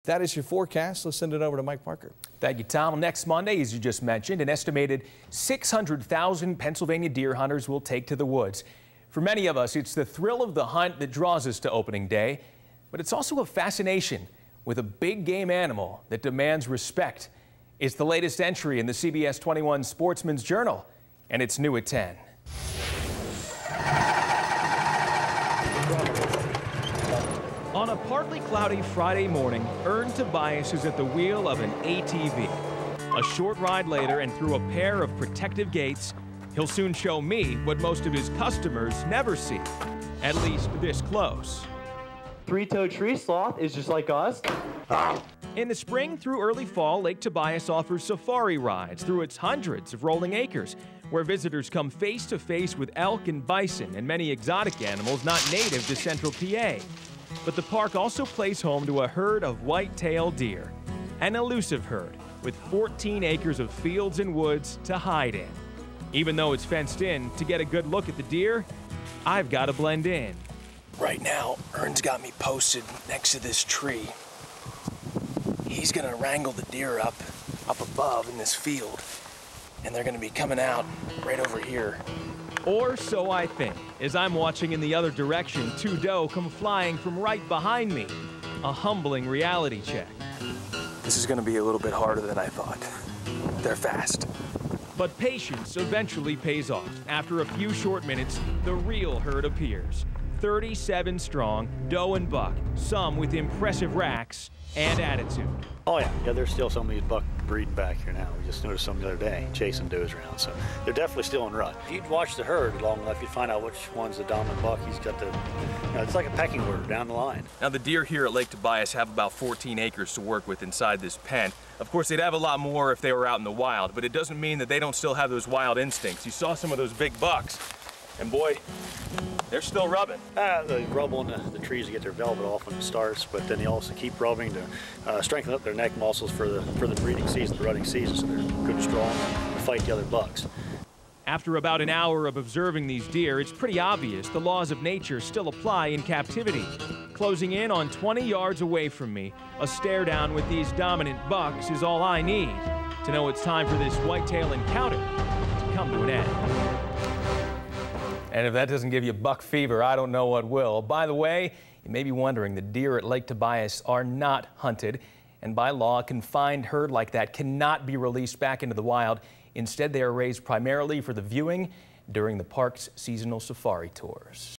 That is your forecast. Let's send it over to Mike Parker. Thank you, Tom. Next Monday, as you just mentioned, an estimated 600,000 Pennsylvania deer hunters will take to the woods. For many of us, it's the thrill of the hunt that draws us to opening day, but it's also a fascination with a big game animal that demands respect. It's the latest entry in the CBS 21 Sportsman's Journal, and it's new at 10. On a partly cloudy Friday morning, Tobias is at the wheel of an ATV. A short ride later and through a pair of protective gates, he'll soon show me what most of his customers never see, at least this close. Three-toed tree sloth is just like us. In the spring through early fall, Lake Tobias offers safari rides through its hundreds of rolling acres, where visitors come face to face with elk and bison and many exotic animals not native to central PA. But the park also plays home to a herd of whitetail deer, an elusive herd with 14 acres of fields and woods to hide in. Even though it's fenced in, to get a good look at the deer, I've got to blend in. Right now, Ern's got me posted next to this tree. He's gonna wrangle the deer up above in this field, and they're gonna be coming out right over here. Or so I think, as I'm watching in the other direction, two doe come flying from right behind me. A humbling reality check. This is gonna be a little bit harder than I thought. They're fast. But patience eventually pays off. After a few short minutes, the real herd appears. 37 strong, doe and buck, some with impressive racks and attitude. Oh yeah, there's still some of these buck breeding back here now. We just noticed some the other day, chasing does around, so they're definitely still in rut. If you'd watch the herd long enough, you'd find out which one's the dominant buck. He's got the, it's like a pecking order down the line. Now the deer here at Lake Tobias have about 14 acres to work with inside this pen. Of course, they'd have a lot more if they were out in the wild, but it doesn't mean that they don't still have those wild instincts. You saw some of those big bucks, and boy, they're still rubbing. They rub on the trees to get their velvet off when it starts, but then they also keep rubbing to strengthen up their neck muscles for the breeding season, the rutting season, so they're good and strong to fight the other bucks. After about an hour of observing these deer, it's pretty obvious the laws of nature still apply in captivity. Closing in on 20 yards away from me, a stare down with these dominant bucks is all I need to know it's time for this whitetail encounter to come to an end. And if that doesn't give you buck fever, I don't know what will. By the way, you may be wondering, the deer at Lake Tobias are not hunted, and by law, a confined herd like that cannot be released back into the wild. Instead, they are raised primarily for the viewing during the park's seasonal safari tours.